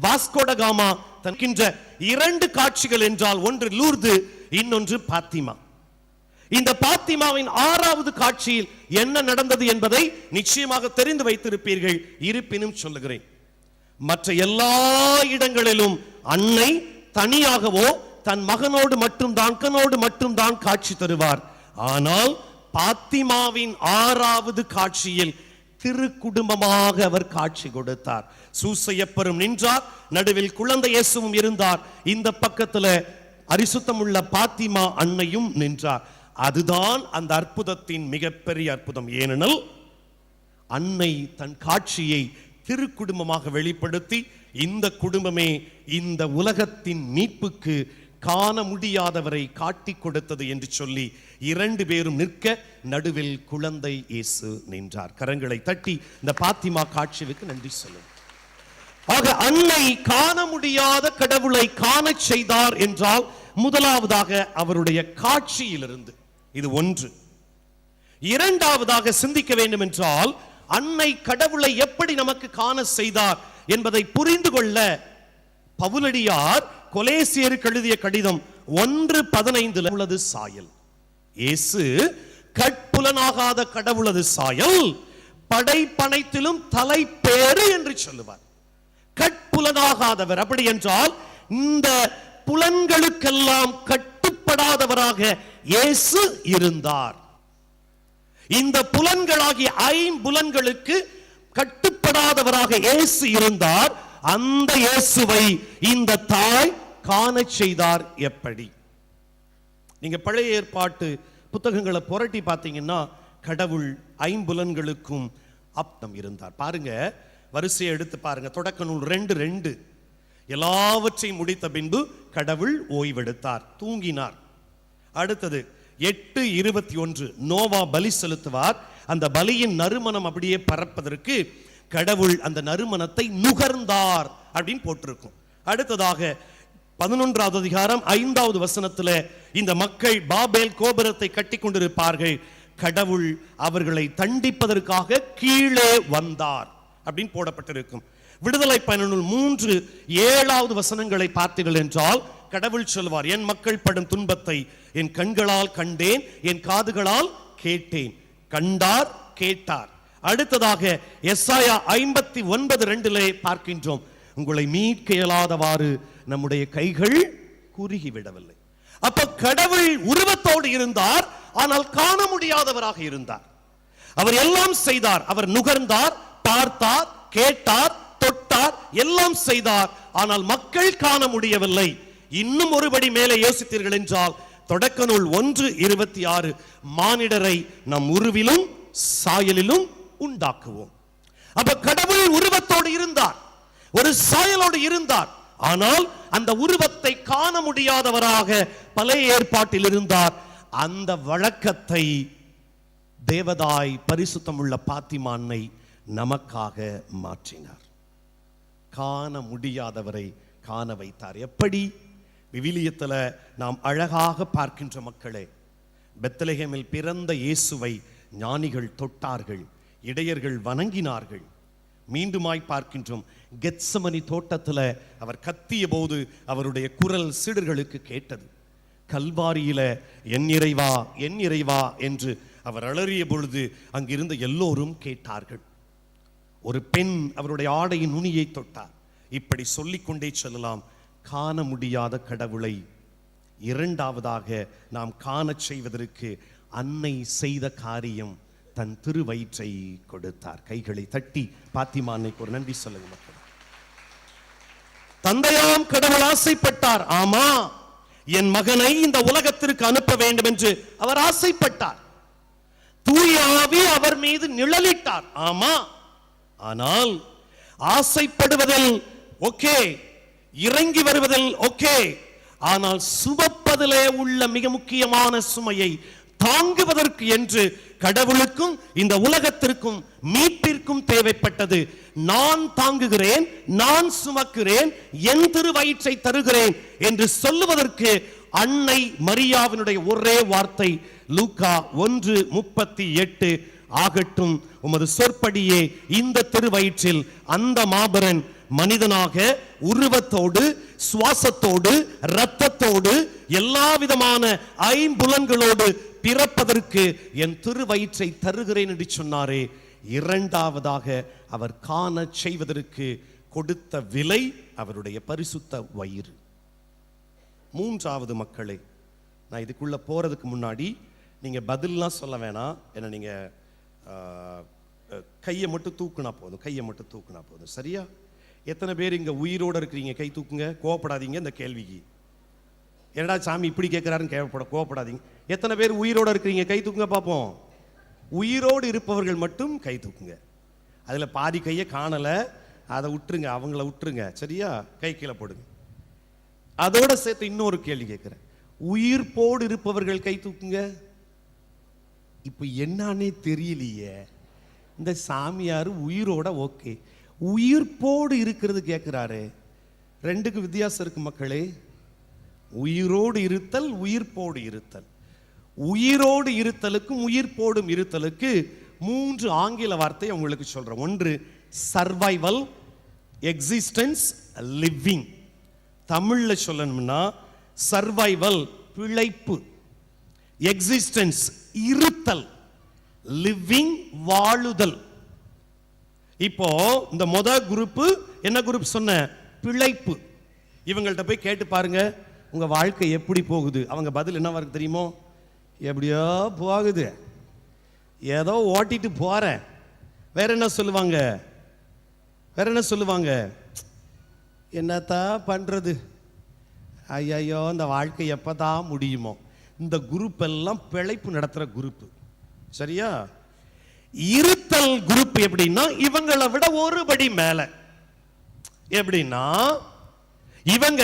வாஸ்கோ ட காமா தன்கின்ற 2 காட்சிகள் என்றால் ஒன்று லூர்து, இன்னொன்று பாத்திமா. இந்த பாத்திமாவின் 6வது காட்சியில் என்ன நடந்தது என்பதை நிச்சயமாக தெரிந்து வைத்திருப்பீர்கள். இருப்பினும் சொல்லுகிறேன், மற்ற எல்லா இடங்களிலும் அன்னை தனியாகவோ தன் மகனோடு மட்டும்தான் காட்சி தருவார். ஆனால் பாத்திமாவின் 6வது காட்சியில் திருக்குடும்பமாக அவர் காட்சி கொடுத்தார். சூசையப்பரும் நின்றார், நடுவில் குழந்தை இயேசுவும் இருந்தார், இந்த பக்கத்துல அரிசுத்தமுள்ள பாத்திமா அன்னையும் நின்றார். அதுதான் அந்த அற்புதத்தின் மிகப்பெரிய அற்புதம். ஏனெனில் அன்னை தன் காட்சியை திருக்குடும்பமாக வெளிப்படுத்தி, இந்த குடும்பமே இந்த உலகத்தின் மீட்புக்கு காண முடியாதவரை காட்டி கொடுத்தது என்று சொல்லி 2 பேரும் நிற்க, நடுவில் குழந்தை இயேசு நின்றார். கரங்களை தட்டி இந்த பாத்திமா காட்சிக்கு நன்றி சொல்லும். ஆக அன்னை காண முடியாத கடவுளை காண செய்தார் என்றால், முதலாவதாக அவருடைய காட்சியிலிருந்து, இது ஒன்று. இரண்டாவதாக சிந்திக்க வேண்டும் என்றால், அன்னை கடவுளை எப்படி நமக்கு காண செய்தார் என்பதை புரிந்து கொள்ள பவுலடியார் கொலேசியருக்கு எழுதிய கடிதம் 1:15 உள்ளது சாயல். இயேசு கட்புலனாகாத கடவுளது சாயல், படைப்பனைத்திலும் தலைப்பேறு என்று சொல்லுவார். கட்புலனாகாதவர், அப்படி என்றால் இந்த புலன்களுக்கெல்லாம் கட்டுப்படாதவராக இயேசு இருந்தார். இந்த புலன்களாகிய 5 புலன்களுக்கு கட்டுப்படாதவராக இயேசு இருந்தார். அந்த இயேசுவை இந்த தாய் காண செய்தார். எப்படி? நீங்க பழைய ஏற்பாட்டு புத்தகங்களை புரட்டி பார்த்தீங்கன்னா, கடவுள் 5 புலன்களுக்கும் அப்தம் இருந்தார். பாருங்க, வரிசையை எடுத்து பாருங்க. தொடக்க நூல் 2:2, எல்லாவற்றையும் முடித்த பின்பு கடவுள் ஓய்வெடுத்தார், தூங்கினார். அடுத்தது 8:21, நோவா பலி செலுத்துவார். அந்த பலியின் நறுமணம் அப்படியே பறப்பதற்கு கடவுள் அந்த நறுமணத்தை நுகர்ந்தார் அப்படின்னு போட்டிருக்கும். அடுத்ததாக 11வது அதிகாரம் 5வது வசனத்தில், இந்த மக்கள் பாபேல் கோபுரத்தை கட்டி கொண்டிருப்பார்கள், கடவுள் அவர்களை தண்டிப்பதற்காக கீழே வந்தார் அப்படின்னு போடப்பட்டிருக்கும். விடுதலை பயணநூல் 3:7வது வசனங்களை பார்த்தீர்கள் என்றால், கடவுள் சொல்வார், என் மக்கள் படும் துன்பத்தை என் கண்களால் கண்டேன், என் காதுகளால் கேட்டேன். கண்டார், கேட்டார். அடுத்ததாக எசாயா 59:2 பார்க்கின்றோம், உங்களை மீட்க இயலாதவாறு நம்முடைய கைகள் குறுகிவிடவில்லை. அப்ப கடவுள் உருவத்தோடு இருந்தார், ஆனால் காண முடியாதவராக இருந்தார். அவர் எல்லாம் செய்தார். அவர் நுகர்ந்தார், பார்த்தார், கேட்டார், தொட்டார், எல்லாம் செய்தார். ஆனால் மக்கள் காண முடியவில்லை. இன்னும் ஒருபடி மேலே யோசித்தீர்கள் என்றால், தொடக்க நூல் 1:26, மானிடரை நம் உருவிலும் சாயலிலும் உண்டாக்குவோம். அப்ப கடவுள் உருவத்தோடு இருந்தார், ஒரு சாயலோடு இருந்தார். ஆனால் அந்த உருவத்தை காண முடியாதவராக பழைய ஏற்பாட்டில் இருந்தார். அந்த வழக்கத்தை தேவதாய் பரிசுத்தமுள்ள பாத்திமா அன்னை நமக்காக மாற்றினார். காண முடியாதவரை காண வைத்தார். எப்படி? விவிலியத்தில் நாம் அழகாக பார்க்கின்ற மக்களே, பெத்லகேமில் பிறந்த இயேசுவை ஞானிகள் தொட்டார்கள், இடையர்கள் வணங்கினார்கள். மீண்டுமாய் பார்க்கின்றோம், கெத்சமனி தோட்டத்தில் அவர் கத்திய போது அவருடைய குரல் சீடர்களுக்கு கேட்டது. கல்வாரியில என் இறைவா, என் இறைவா என்று அவர் அலறிய பொழுது அங்கிருந்த எல்லோரும் கேட்டார்கள். ஒரு பெண் அவருடைய ஆடையின் நுனியை தொட்டார். இப்படி சொல்லிக்கொண்டே செல்லலாம். காண முடியாத கடவுளை இரண்டாவதாக நாம் காண செய்வதற்கு அன்னை செய்த காரியம், தன் திருவயிற்றை கொடுத்தார். கைகளை தட்டி பாத்திமா அன்னைக்கு ஒரு நன்றி சொல்லுங்க மக்கள். தந்தையாம் கடவுள் ஆசைப்பட்டார். ஆமா, என் மகனை இந்த உலகத்திற்கு அனுப்ப வேண்டும் என்று அவர் ஆசைப்பட்டார். தூய ஆவி அவர் மீது நிழலிட்டார். ஆமா, ஆனால் ஆசைப்படுவதில் ஓகே, இறங்கி வருவதில் ஓகே, ஆனால் சுமப்பதிலே உள்ள மிக முக்கியமான சுமையை தாங்குவதற்கு என்று கடவுளுக்கும் இந்த உலகத்திற்கும் மீட்பிற்கும் தேவைப்பட்டது. நான் தாங்குகிறேன், நான் சுமக்கிறேன், என் திருவயிற்றை தருகிறேன் என்று சொல்லுவதற்கு அன்னை மரியாவினுடைய ஒரே வார்த்தை லூக்கா 1:38, ஆகட்டும் உமது சொற்படியே இந்த திருவயிற்றில் அந்த மாபரன் மனிதனாக உருவத்தோடு, சுவாசத்தோடு, இரத்தத்தோடு, எல்லா விதமான ஐம்புலன்களோடு பிறப்பதற்கு என் திருவயிற்றை தருகிறேன் என்று சொன்னாரே. இரண்டாவதாக அவர் காண செய்வதற்கு கொடுத்த விலை அவருடைய பரிசுத்த வயிறு. மூன்றாவது மக்களே, நான் இதுக்குள்ள போறதுக்கு முன்னாடி நீங்கள் பதில்லாம் சொல்ல வேணாம். ஏன்னா நீங்கள் கையை மட்டும் தூக்குனா போதும், கையை மட்டும் தூக்குனா போதும். சரியா? எத்தனை பேர் இங்கே உயிரோடு இருக்கிறீங்க? கை தூக்குங்க. கோவப்படாதீங்க இந்த கேள்விக்கு. என்னடா சாமி இப்படி கேட்குறாருன்னு கோவப்படாதீங்க. எத்தனை பேர் உயிரோடு இருக்கிறீங்க? கை தூக்குங்க பார்ப்போம். உயிரோடு இருப்பவர்கள் மட்டும் கை தூக்குங்க. அதில் பாதி கையை காணலை, அதை விட்டுருங்க, அவங்கள விட்டுருங்க. சரியா? கை கீழே போடுங்க. அதோட சேர்த்து இன்னொரு கேள்வி கேட்குறேன். உயிர்ப்போடு இருப்பவர்கள் கை தூக்குங்க. இப்போ என்னன்னே தெரியலையே, இந்த சாமியார் உயிரோட ஓகே, உயிர்ப்போடு இருக்கிறது கேட்குறாரு. ரெண்டுக்கு வித்தியாசம் இருக்கு மக்களே. உயிரோடு இருத்தல், உயிர்ப்போடு இருத்தல். உயிரோடு இருத்தலுக்கும் உயிர்ப்போடும் இருத்தலுக்கு 3 ஆங்கில வார்த்தை உங்களுக்கு சொல்றேன். ஒன்று சர்வைவல், எக்ஸிஸ்டன்ஸ், லிவிங். தமிழ்ல சொல்லணும்னா சர்வைவல் பிழைப்பு, எக்ஸிஸ்டன்ஸ் இருத்தல், லிவிங் வாழுதல். இப்போ இந்த குரூப் என்ன குரூப் சொன்ன? பிழைப்பு. இவங்கள்ட்ட போய் கேட்டு பாருங்க, உங்க வாழ்க்கை எப்படி போகுது? அவங்க பதில் என்னவா இருக்கு தெரியுமோ? எப்படியோ போகுது, ஏதோ ஓட்டிட்டு போறேன். வேற என்ன சொல்லுவாங்க? வேற என்ன சொல்லுவாங்க? என்னத்தான் பண்றது, ஐயோ இந்த வாழ்க்கை எப்பதான் முடியுமோ. இந்த குரூப் எல்லாம் பிழைப்பு நடத்துற குரூப். சரியா? இருத்தல் குரூப் எப்படின்னா இவங்களை விட ஒருபடி மேல. எப்படின்னா இவங்க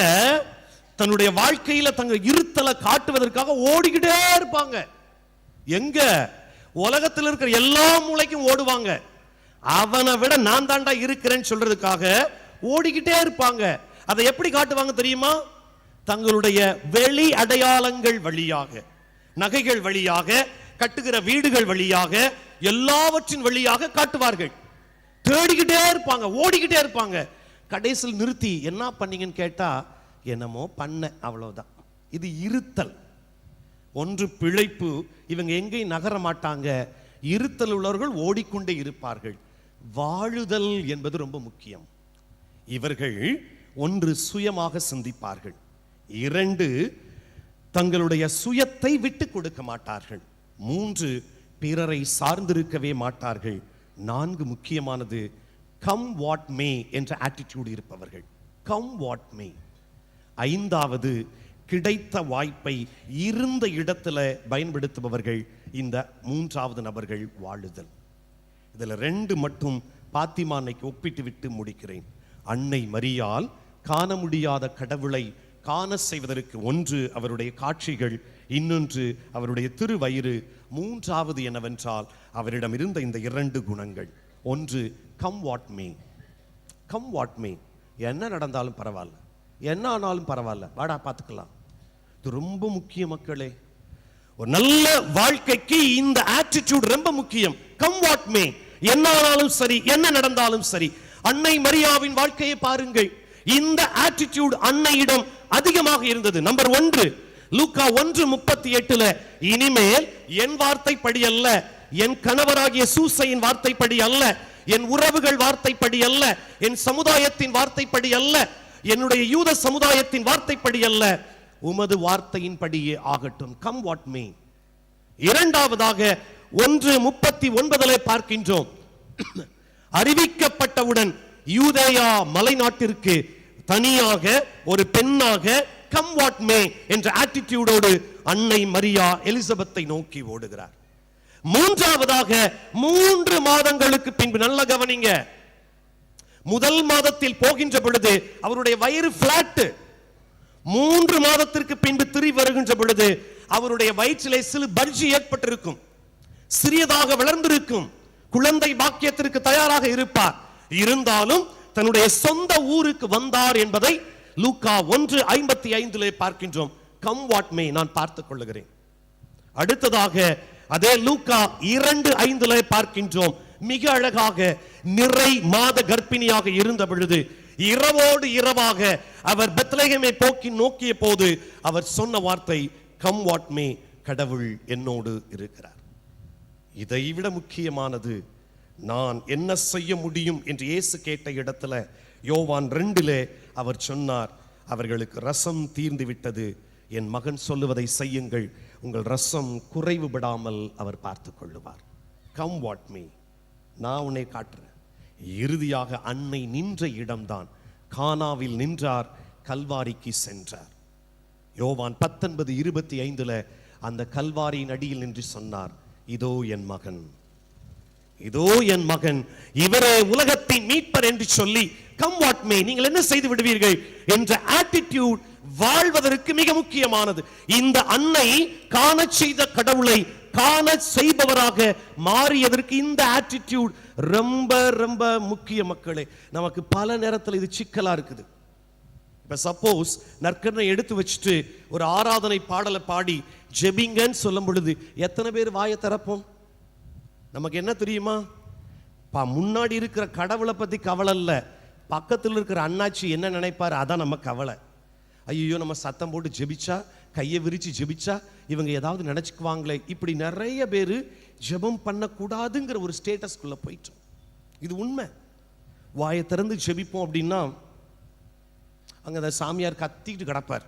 தன்னுடைய வாழ்க்கையில தங்க இருத்தலை காட்டுவதற்காக ஓடிக்கிட்டே இருப்பாங்க. எங்க? உலகத்தில் இருக்கிற எல்லா மூளைக்கும் ஓடுவாங்க. அவனை விட நான் தாண்டா இருக்கிறேன்னு சொல்றதுக்காக ஓடிக்கிட்டே இருப்பாங்க. அதை எப்படி காட்டுவாங்க தெரியுமா? தங்களுடைய வெளி அடையாளங்கள் வழியாக, நகைகள் வழியாக, கட்டுகிற வீடுகள் வழியாக, எல்லாவற்றின் வழியாக காட்டுவார்கள். தேடிக்கிட்டே இருப்பாங்க, ஓடிக்கிட்டே இருப்பாங்க. கடைசியில் நிறுத்தி என்ன பண்ணீங்கன்னு கேட்டா, என்னமோ பண்ண, அவ்வளவுதான். இது இருத்தல். ஒன்று பிழைப்பு. இவங்க எங்கேயும் நகர மாட்டாங்க. இருத்தல் உள்ளவர்கள் ஓடிக்கொண்டே இருப்பார்கள். வாழுதல் என்பது ரொம்ப முக்கியம். இவர்கள் ஒன்று சுயமாக சிந்திப்பார்கள், 2 தங்களுடைய சுயத்தை விட்டு கொடுக்க மாட்டார்கள், 3 பிறரை சார்ந்திருக்கவே மாட்டார்கள், 4 முக்கியமானது கம் வாட் மே என்ற ஆட்டிடியூட் இருப்பவர்கள். கம் வாட் மே. 5வது கிடைத்த வாய்ப்பை இருந்த இடத்துல பயன்படுத்துபவர்கள். இந்த 3வது நபர்கள் வாழுதல். இதுல 2 மட்டும் பாத்திமா அன்னைக்கு ஒப்பிட்டு விட்டு முடிக்கிறேன். அன்னை மரியாள் காண முடியாத கடவுளை காண செய்வதற்கு ஒன்று அவருடைய காட்சிகள், இன்னொன்று அவருடைய திருவயிறு, 3வது என்னவென்றால் அவரிடம் இருந்த இந்த 2 குணங்கள். ஒன்று come what May. Come what மே. என்ன நடந்தாலும் பரவாயில்ல, என்ன ஆனாலும் பரவாயில்ல, வாடா பார்த்துக்கலாம். இது ரொம்ப முக்கியம் மக்களே. ஒரு நல்ல வாழ்க்கைக்கு இந்த ஆட்டிடியூட் ரொம்ப முக்கியம். கம் வாட் மே. என்ன ஆனாலும் சரி, என்ன நடந்தாலும் சரி. அன்னை மரியாவின் வாழ்க்கையை பாருங்கள். இந்த ஆட்டிடியூட் அன்னையிடம் அதிகமாக இருந்தது. நம்பர் 1 லூக்கா 1:38, இனிமேல் என் வார்த்தைப்படி அல்ல, என் கணவராகிய சூசையின் வார்த்தைப்படி அல்ல, என் உறவுகள் வார்த்தைப்படி அல்ல, என் சமுதாயத்தின் வார்த்தைப்படி அல்ல, என்னுடைய யூத சமுதாயத்தின் வார்த்தைப்படி அல்ல, உமது வார்த்தையின் படியே ஆகட்டும். கம் வாட் மே. 2வதாக 1:39 பார்க்கின்றோம். அறிவிக்கப்பட்டவுடன் யூதேயா மலைநாட்டிற்கு தனியாக ஒரு பெண்ணாக கம் வாட் மே என்ற ஆட்டிடியூடோடு அன்னை மரியா எலிசபெத்தை நோக்கி ஓடுகிறார். 3வதாக 3 மாதங்களுக்கு பின்பு, நல்ல கவனிங்க, முதல் மாதத்தில் போகின்ற பொழுது அவருடைய வயிறு பிளாட். 3 மாதத்திற்கு பின்பு திரி வருகின்ற பொழுது அவருடைய வயிற்றிலே சிறு பல்ஜி ஏற்பட்டிருக்கும், சிறியதாக வளர்ந்திருக்கும். குழந்தை பாக்கியத்திற்கு தயாராக இருப்பார். இருந்தாலும் தன்னுடைய சொந்த ஊருக்கு வந்தார் என்பதை லூக்கா 1:55 பார்க்கின்றோம். கம் வாட் மே, நான் பார்த்துக் கொள்ளுகிறேன். அடுத்ததாக அதே லூக்கா 2:5 பார்க்கின்றோம். மிக அழகாக நிறை மாத கர்ப்பிணியாக இருந்த பொழுது இரவோடு இரவாக அவர் பெத்லகேமை போக்கி நோக்கிய போது அவர் சொன்ன வார்த்தை கம் வாட் மே, கடவுள் என்னோடு இருக்கிறார். இதைவிட முக்கியமானது, நான் என்ன செய்ய முடியும் என்று இயேசு கேட்ட இடத்துல யோவான் 2 அவர் சொன்னார், அவர்களுக்கு ரசம் தீர்ந்து விட்டது, என் மகன் சொல்லுவதை செய்யுங்கள், உங்கள் ரசம் குறைவுபடாமல் அவர் பார்த்து கொள்ளுவார். கம் வாட் மீ, நான் உன்னை காட்டுறேன். இறுதியாக அன்னை நின்ற இடம்தான். கானாவில் நின்றார், கல்வாரிக்கு சென்றார். யோவான் 19:25 அந்த கல்வாரியின் அடியில் நின்று சொன்னார், இதோ என் மகன், இதோ என் மகன், இவரே உலகத்தின் மீட்பர் என்று சொல்லி கம் வாட் மே, நீங்கள் என்ன செய்து விடுவீர்கள் என்ற ஆட்டிடியூட் வாழ்வதற்கு மிக முக்கியமானது. இந்த அன்னை காண செய்த கடவுளை காண செய்பவராக மாறியதற்கு இந்த ஆட்டிடியூட் ரொம்ப ரொம்ப முக்கிய. மக்களே, நமக்கு பல நேரத்தில் இது சிக்கலா இருக்குது. இப்ப சப்போஸ் நற்கருணை எடுத்து வச்சுட்டு ஒரு ஆராதனை பாடலை பாடி ஜெபிங்கன்னு சொல்லும் பொழுது எத்தனை பேர் வாயை திறப்போம்? நமக்கு என்ன தெரியுமா, முன்னாடி இருக்கிற கடவுளை பத்தி கவலை இல்ல, பக்கத்தில் இருக்கிற அண்ணாச்சி என்ன நினைப்பாரு அதான் நம்ம கவலை. ஐயோ, நம்ம சத்தம் போட்டு ஜெபிச்சா, கையை விரிச்சு ஜெபிச்சா இவங்க ஏதாவது நினைச்சுக்குவாங்களே. இப்படி நிறைய பேர் ஜெபம் பண்ணக்கூடாதுங்கிற ஒரு ஸ்டேட்டஸ்குள்ள போயிட்டோம். இது உண்மை. வாயை திறந்து ஜெபிப்போம் அப்படின்னா அங்கே அந்த சாமியார் கத்திக்கிட்டு கிடப்பார்,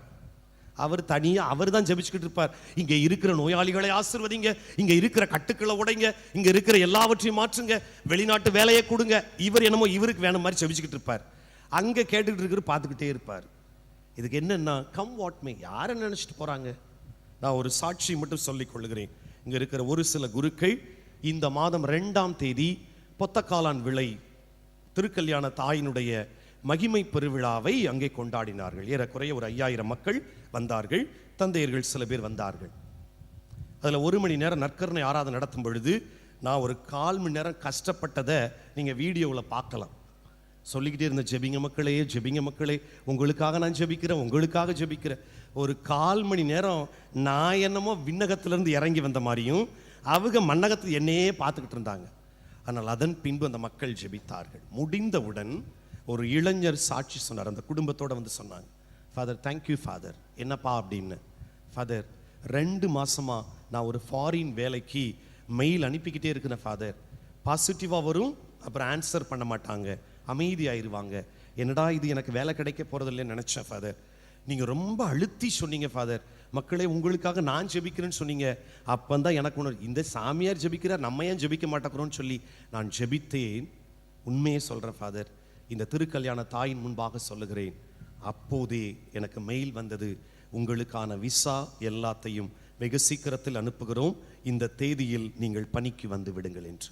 அவர் தனியாக அவர் தான் ஜெபிச்சுக்கிட்டு இருப்பார். இங்கே இருக்கிற நோயாளிகளை ஆசீர்வதிங்க, இங்கே இருக்கிற கட்டுக்களை உடைங்க, இங்கே இருக்கிற எல்லாவற்றையும் மாற்றுங்க, வெளிநாட்டு வேலையை கொடுங்க. இவர் என்னமோ இவருக்கு வேணும் மாதிரி ஜெபிச்சுக்கிட்டு இருப்பார். அங்கே கேட்டுக்கிட்டு இருக்கிற பார்த்துக்கிட்டே இருப்பார். இதுக்கு என்னன்னா கம் வாட் மே, யாரை நினைச்சிட்டு போறாங்க? நான் ஒரு சாட்சி மட்டும் சொல்லிக் கொள்கிறேன். இங்க இருக்கிற ஒரு சில குருக்கள் இந்த மாதம் 2ஆம் தேதி பொத்தக்காலான் விளை திருக்கல்யாண தாயினுடைய மகிமை பெருவிழாவை அங்கே கொண்டாடினார்கள். ஏறக்குறைய ஒரு 5000 மக்கள் வந்தார்கள். தந்தையர்கள் சில பேர் வந்தார்கள். அதில் 1 மணி நேரம் நற்கருணை ஆராதனை நடத்தும் பொழுது நான் ஒரு 1/4 மணி நேரம் கஷ்டப்பட்டதை நீங்கள் வீடியோவில் பார்க்கலாம். சொல்லிக்கிட்டே இருந்த, ஜெபிங்க மக்களே, ஜெபிங்க மக்களே, உங்களுக்காக நான் ஜெபிக்கிறேன், உங்களுக்காக ஜெபிக்கிறேன். ஒரு 1/4 மணி நேரம் நான் என்னமோ விண்ணகத்திலிருந்து இறங்கி வந்த மாதிரியும் அவங்க மண்ணகத்தில் என்னையே பார்த்துக்கிட்டு இருந்தாங்க. ஆனால் அதன் பின்பு அந்த மக்கள் ஜெபித்தார்கள். முடிந்தவுடன் ஒரு இளைஞர் சாட்சி சொன்னார். அந்த குடும்பத்தோடு வந்து சொன்னாங்க, ஃபாதர் தேங்க்யூ ஃபாதர். என்னப்பா அப்படின்னு, ஃபாதர் 2 மாசமா நான் ஒரு ஃபாரின் வேலைக்கு மெயில் அனுப்பிக்கிட்டே இருக்கிறேன் ஃபாதர். பாசிட்டிவாக வரும், அப்புறம் ஆன்சர் பண்ண மாட்டாங்க, அமைதியாயிருவாங்க. என்னடா இது, எனக்கு வேலை கிடைக்க போகிறதில்லைன்னு நினச்சேன் ஃபாதர். நீங்கள் ரொம்ப அழுத்தி சொன்னீங்க ஃபாதர், மக்களே உங்களுக்காக நான் ஜெபிக்கிறேன்னு சொன்னீங்க. அப்போ தான் எனக்கு ஒன்று, இந்த சாமியார் ஜெபிக்கிறார், நம்ம ஏன் ஜெபிக்க மாட்டேங்கிறோன்னு சொல்லி நான் ஜெபித்தேன். உண்மையே சொல்கிறேன் ஃபாதர், இந்த திருக்கல்யாண தாயின் முன்பாக சொல்லுகிறேன், அப்போதே எனக்கு மெயில் வந்தது, உங்களுக்கான விசா எல்லாத்தையும் வெகு சீக்கிரத்தில் அனுப்புகிறோம், இந்த தேதியில் நீங்கள் பணிக்கு வந்து விடுங்கள் என்று.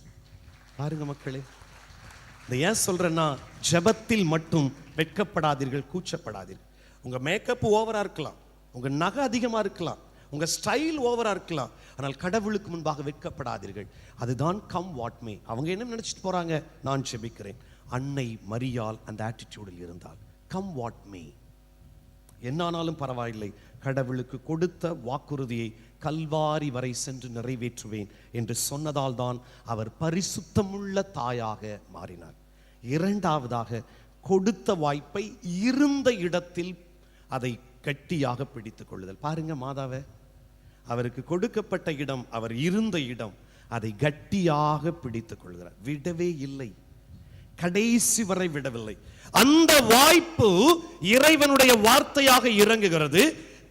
பாருங்க மக்களே, இந்த ஏன் சொல்றேன்னா, ஜெபத்தில் மட்டும் வெட்கப்படாதீர்கள், கூச்சப்படாதீர்கள். உங்க மேக்கப் ஓவரா இருக்கலாம், உங்க நகை அதிகமா இருக்கலாம், உங்க ஸ்டைல் ஓவரா இருக்கலாம், ஆனால் கடவுளுக்கு முன்பாக வெட்கப்படாதீர்கள். அதுதான் கம் வாட் மே. அவங்க என்ன நினைச்சிட்டு போறாங்க, நான் ஜெபிக்கிறேன். அன்னை மரியாள் அந்த ஆட்டிடியூடில் இருந்தால் கம் வாட் மீ, என்னானாலும் பரவாயில்லை, கடவுளுக்கு கொடுத்த வாக்குறுதியை கல்வாரி வரை சென்று நிறைவேற்றுவேன் என்று சொன்னதால் தான் அவர் பரிசுத்தமுள்ள தாயாக மாறினார். 2ஆவதாக, கொடுத்த வாய்ப்பை இருந்த இடத்தில் அதை கட்டியாக பிடித்துக் கொள்ளுதல். பாருங்க மாதாவை, அவருக்கு கொடுக்கப்பட்ட இடம், அவர் இருந்த இடம், அதை கட்டியாக பிடித்துக் கொள்கிறார். விடவே இல்லை, கடைசி வரை விடவில்லை. அந்த வாய்ப்பு இறைவனுடைய வார்த்தையாக இறங்குகிறது,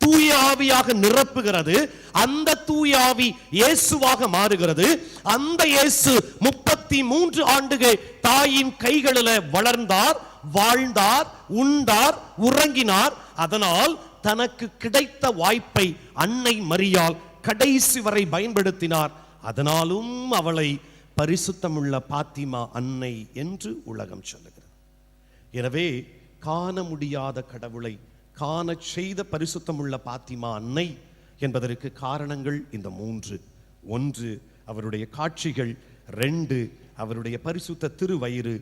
தூய ஆவியாக நிரப்புகிறது. அந்த தூய ஆவி இயேசுவாக மாறுகிறது. அந்த இயேசு 33 ஆண்டுகள் தாயின் கைகளில் வளர்ந்தார், வாழ்ந்தார், உண்டார், உறங்கினார். அதனால் தனக்கு கிடைத்த வாய்ப்பை அன்னை மரியாள் கடைசி வரை பயன்படுத்தினார். அதனாலும் அவளை பரிசுத்தமுள்ள பாத்திமா அன்னை என்று உலகம் சொல்லுகிறது. எனவே காண முடியாத கடவுளை காண செய்த பரிசுத்தமுள்ள பாத்திமா அன்னை என்பதற்கு காரணங்கள் இந்த 3. 1, அவருடைய காட்சிகள். 2, அவருடைய பரிசுத்த திருவயிறு.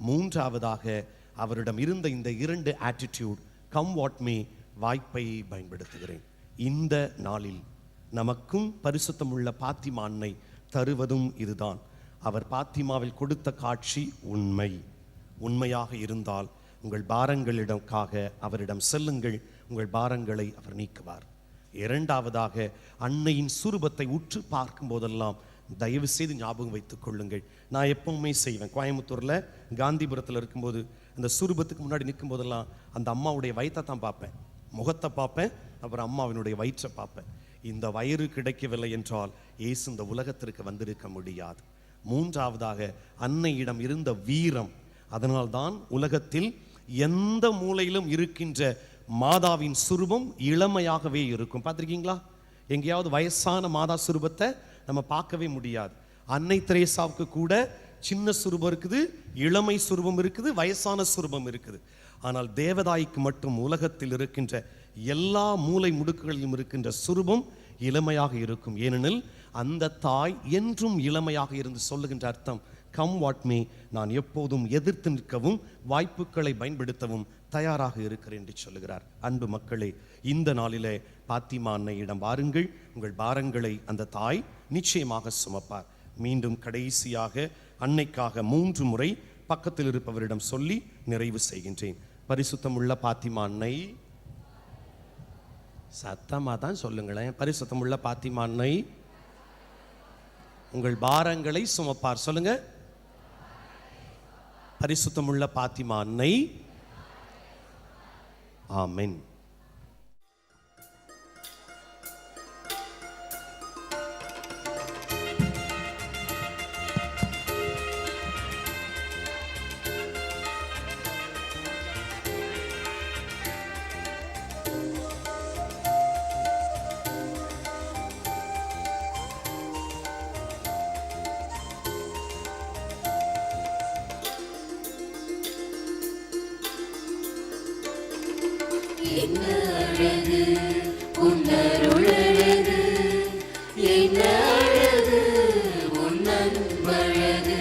3ஆவதாக, அவரிடம் இருந்த இந்த 2 ஆட்டிடியூட். கம் வாட் மீ, வாய்ப்பை பயன்படுத்துகிறேன். இந்த நாளில் நமக்கும் பரிசுத்தமுள்ள பாத்திமா அன்னை தருவதும் இதுதான். அவர் பாத்திமாவில் கொடுத்த காட்சி உண்மை. உண்மையாக இருந்தால் உங்கள் பாரங்களிடக்காக அவரிடம் செல்லுங்கள், உங்கள் பாரங்களை அவர் நீக்குவார். 2ஆவதாக, அன்னையின் சுரூபத்தை உற்று பார்க்கும் போதெல்லாம் தயவு செய்து ஞாபகம் வைத்துக் கொள்ளுங்கள். நான் எப்பவுமே செய்வேன். கோயம்புத்தூரில் காந்திபுரத்தில் இருக்கும்போது அந்த சுரூபத்துக்கு முன்னாடி நிற்கும் போதெல்லாம் அந்த அம்மாவுடைய வயிற்றை தான் பார்ப்பேன். முகத்தை பார்ப்பேன், அப்புறம் அம்மாவினுடைய வயிற்றை பார்ப்பேன். இந்த வயிறு கிடைக்கவில்லை என்றால் இயேசு இந்த உலகத்திற்கு வந்திருக்க முடியாது. மூன்றாவதாக அன்னையிடம் இருந்த வீரம். அதனால்தான் உலகத்தில் எந்த மூலையிலும் இருக்கின்ற மாதாவின் சுரூபம் இளமையாகவே இருக்கும். பார்த்துருக்கீங்களா? எங்கேயாவது வயசான மாதா சுரூபத்தை நம்ம பார்க்கவே முடியாது. அன்னை தெரேசாவுக்கு கூட சின்ன சுரூபம் இருக்குது, இளமை சுரூபம் இருக்குது, வயசான சுரூபம் இருக்குது. ஆனால் தேவதாய்க்கு மட்டும் உலகத்தில் இருக்கின்ற எல்லா மூலை முடுக்குகளிலும் இருக்கின்ற சுரூபம் இளமையாக இருக்கும். ஏனெனில் அந்த தாய் என்றும் இளமையாக இருந்து சொல்லுகின்ற அர்த்தம், கம் வாட் மீ, நான் எப்போதும் எதிர்த்து நிற்கவும் வாய்ப்புகளை பயன்படுத்தவும் தயாராக இருக்கிறேன் என்று சொல்லுகிறார். அன்பு மக்களே, இந்த நாளிலே பாத்திமா அன்னையிடம் வாருங்கள். உங்கள் பாரங்களை அந்த தாய் நிச்சயமாக சுமப்பார். மீண்டும் கடைசியாக அன்னைக்காக 3 முறை பக்கத்தில் இருப்பவரிடம் சொல்லி நிறைவு செய்கின்றேன். பரிசுத்தமுள்ள பாத்திமா அன்னை, சத்தமாக தான் சொல்லுங்களேன். பரிசுத்தமுள்ள பாத்திமா அன்னை உங்கள் பாரங்களை சுமப்பார். சொல்லுங்க. பரிசுத்தமுள்ள பாத்திமா அன்னை. ஆமென். என்ன அழகு உன்னருளழகு, என்ன அழகு உன்னன்பழகு,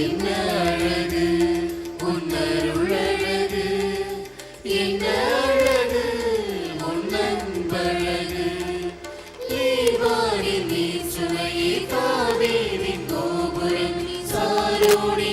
என்ன அழகு உன்னருளழகு, என்ன அழகு உன்னன்பழகு. ஈவானின் நீர்ச்சுவையே காவேரின் கோபுரம் சாரோடி